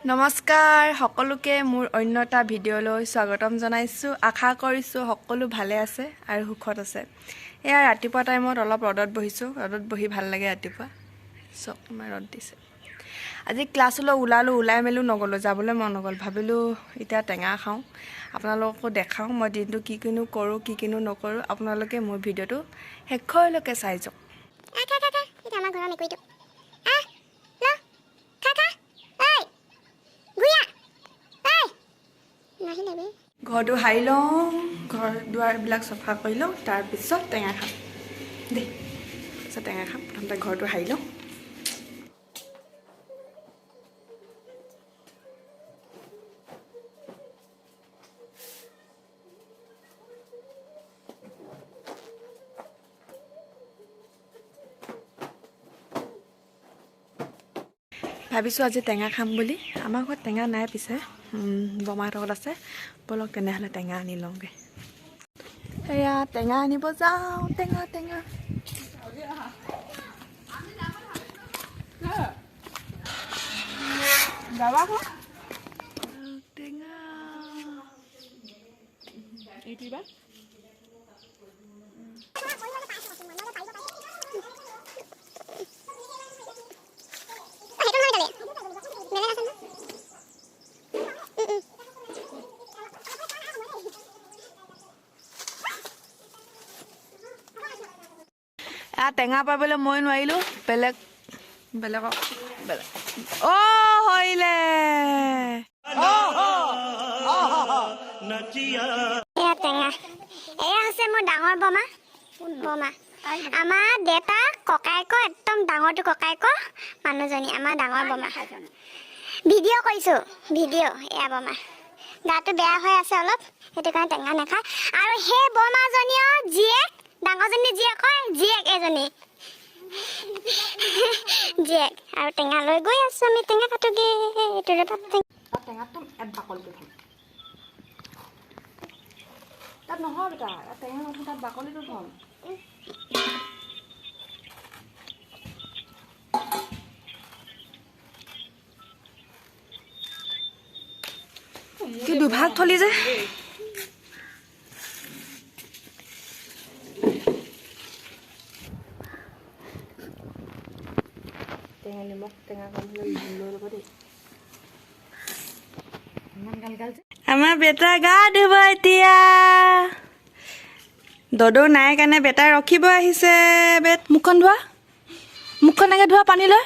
নমস্কাৰ সকলোকে মোৰ অন্য এটা ভিডিঅ'লৈ স্বাগতম জনাইছোঁ। আশা কৰিছোঁ সকলো ভালে আছে আৰু সুখত আছে। এয়া ৰাতিপুৱা টাইমত অলপ ৰ'দত বহিছোঁ। ৰ'দত বহি ভাল লাগে ৰাতিপুৱা। চক ইমান ৰ'দ দিছে। আজি ক্লাছলৈ ওলাই মেলি নগ'লোঁ, যাবলৈ মন নগ'ল। ভাবিলোঁ এতিয়া টেঙা খাওঁ, আপোনালোককো দেখাওঁ মই দিনটো কি কিনো কৰোঁ কি কিনো নকৰোঁ। আপোনালোকে মোৰ ভিডিঅ'টো শেষলৈকে চাই যাওক। ঘৰটো সাৰি লওঁ, ঘৰ দুৱাৰবিলাক চফা কৰি লওঁ, তাৰপিছত টেঙা খাম দেই। তাৰপিছত টেঙা খাম, প্ৰথমতে ঘৰটো সাৰি লওঁ। ভাবিছোঁ আজি টেঙা খাম বুলি। আমাৰ ঘৰত টেঙা নাই, পিছে বৰমাহঁতৰ ঘৰত আছে। ব'লক তেনেহ'লে টেঙা আনি লওঁগৈ। এয়া টেঙা আনিব যাওঁ। টেঙা টেঙা টেঙা পাবলৈ মই নোৱাৰিলোঁ, বেলেগক হৰিলে এয়া টেঙা। এয়া হৈছে মোৰ ডাঙৰ বমা। আমাৰ দেউতা ককাইকৰ একদম ডাঙৰটো ককাইকৰ মানুহজনী আমাৰ ডাঙৰ বমা। ভিডিঅ' কৰিছোঁ, এয়া বমা গাটো বেয়া হৈ আছে অলপ, সেইটো কাৰণে টেঙা নাখায়। আৰু সেই বমাজনীও জীয়েক, ডাঙৰজনী জীয়েক এজনী জীয়েক। আৰু টেঙা লৈ গৈ আছোঁ আমি, টেঙা কাটোগৈ। এইটো টেঙাটো ইয়াত বাকলিটো থ'ম। তাত নহয় বেটা, ইয়াত টেঙা নথওঁ, তাত বাকলিটো থ'ম। কি দুভাগ থলি যে। টেঙা নিমখ টেঙা কম লৈ ল'ব দেই। আমাৰ বেটা গা ধুব এতিয়া। দদৌ নাই কাৰণে বেটা ৰখিব আহিছে। মুখখন ধোৱা, মুখখন এনেকৈ ধোৱা পানী লৈ।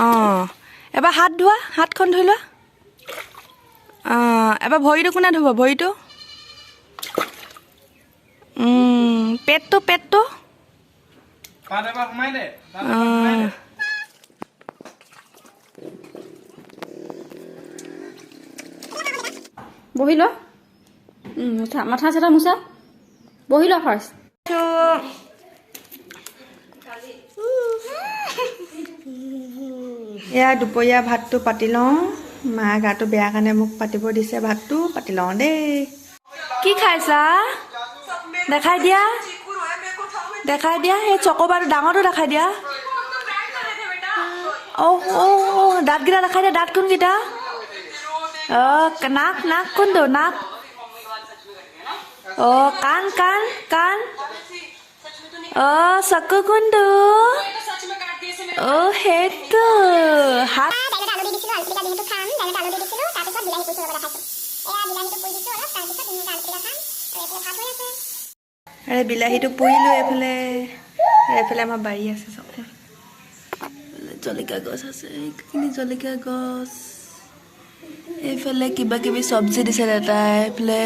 অঁ, এবাৰ হাত ধোৱা, হাতখন ধুই লোৱা। অঁ, এবাৰ ভৰিটো কোনে ধুব? ভৰিটো, পেটটো বহি ল, মাথা চাথা মোচা, বহি ল ফাৰ্ষ্ট। এয়া দুপৰীয়া ভাতটো পাতি লওঁ। মা গাটো বেয়া কাৰণে মোক পাতিব দিছে, ভাতটো পাতি লওঁ দেই। কি খাইছা? দেখাই দিয়া, সেই চকোবাৰটো ডাঙৰটো দেখাই দিয়া। দাঁতকেইটা দেখাই দিয়া, দাঁত কোনকেইটা? নাক কোনটো? নাক। কাণ। চকু কোনটো? সেইটো। হাত বিলাহীটো পুৰিলোঁ। এইফালে আমাৰ বাৰী আছে চব। জলকীয়া গছ আছে, এইখিনি জলকীয়া গছ। এইফালে কিবা কিবি চব্জি দিছে দেউতাই। এইফালে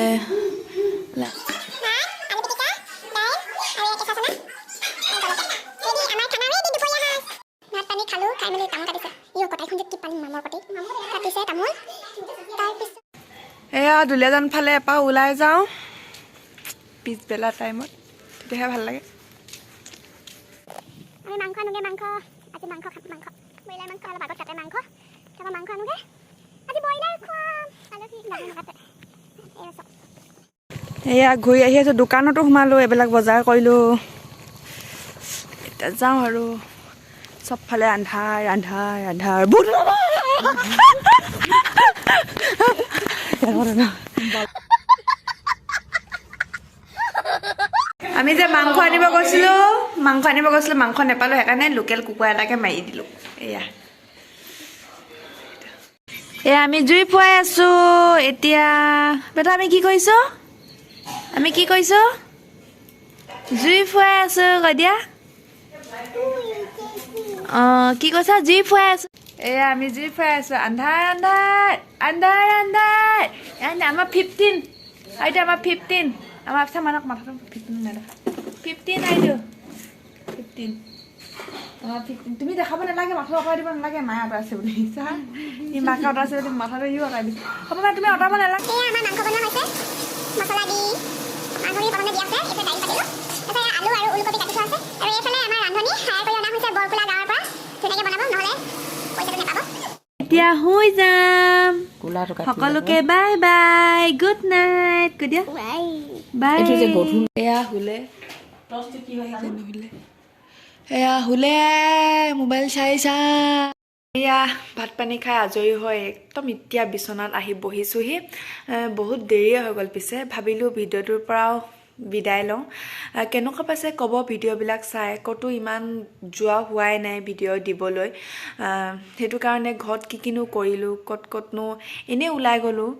এয়া দুলীয়াজান ফালে এপাক ওলাই যাওঁ পিছবেলা টাইমত, তেতিয়াহে ভাল লাগে। আমি মাংস আনোগে, আজি মাংস খাম। ব্ৰইলাৰ মাংস অলপ আগত কাটে মাংস, তাৰপৰা মাংস আনোগে। আজি ব্ৰইলাৰ খুৱাম। এয়া ঘূৰি আহি আছোঁ, দোকানতো সোমালোঁ, এইবিলাক বজাৰ কৰিলোঁ। এতিয়া যাওঁ আৰু চবফালে আন্ধাৰ। আমি যে মাংস আনিব গৈছিলোঁ মাংস নেপালোঁ সেইকাৰণে লোকেল কুকুৰা এটাকে মাৰি দিলোঁ এয়া আমি জুই ফুৱাই আছোঁ এতিয়া বেটা আমি কি কৰিছোঁ জুই ফুৱাই আছোঁ কৈ দিয়া অঁ কি কৈছা জুই ফুৱাই আছোঁ এয়া আমি জুই ফুৱাই আছোঁ আন্ধাৰ আমাৰ 15 এইটো আমাৰ 15 আমাৰ চামানক মাথাটো 15 নেদেখা 15 আইটো 15 আমাৰ 15 তুমি দেখাব নালাগে মাথা অঁতাই দিব নালাগে মায়ে অঁতাইছে বুলি চা ই মাকে অঁতাইছে তুমি মাথাটো ইও অঁতাই দিছে হ'ব মানে তুমি অঁতাব নালাগে এয়া আমাৰ মাংস বনোৱা হৈছে মছলা দি মাংসখিনি প্ৰথমে দিয়া আছে এতিয়া দাইল পাতিলোঁ তাৰপিছত আলু আৰু ওলকবি কাটি থোৱা আছে আৰু এইফালে আমাৰ ৰান্ধনি হায়াৰ কৰি অনা হৈছে বৰকোলা গাঁৱৰ পৰা ধুনীয়াকৈ বনাব নহ'লে পইচাটো নাপাব এতিয়া শুই যাম সকলোকে বাই বাই গুড নাইট কৈ দিয়া বাই এয়া শুলে এয়া শুলে মোবাইল চাই এয়া ভাত পানী খাই আজৰি হৈ একদম এতিয়া বিচনাত আহি বহিছোঁহি বহুত দেৰিয়ে হৈ গ'ল পিছে ভাবিলোঁ ভিডিঅ'টোৰ পৰাও বিদায় লওঁ কেনেকুৱা পাইছে ক'ব ভিডিঅ'বিলাক চাই ক'তো ইমান যোৱা হোৱাই নাই ভিডিঅ' দিবলৈ সেইটো কাৰণে ঘৰত কিনো কৰিলোঁ ক'তনো এনেই ওলাই গ'লোঁ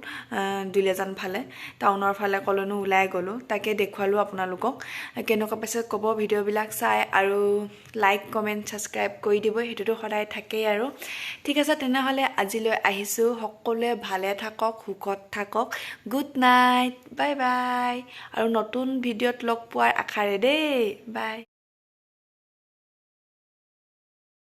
দুলীয়াজান ফালে টাউনৰ ফালে ক'লৈনো ওলাই গ'লোঁ তাকে দেখুৱালোঁ আপোনালোকক কেনেকুৱা পাইছে ক'ব ভিডিঅ'বিলাক চাই আৰু লাইক কমেণ্ট ছাবস্ক্ৰাইব কৰি দিব সেইটোতো সদায় থাকেই আৰু ঠিক আছে তেনেহ'লে আজিলৈ আহিছোঁ সকলোৱে ভালে থাকক সুখত থাকক গুড নাইট বাই বাই আৰু নতুন ভিডিঅ'ত লগ পোৱাৰ আশাৰে দেই বাই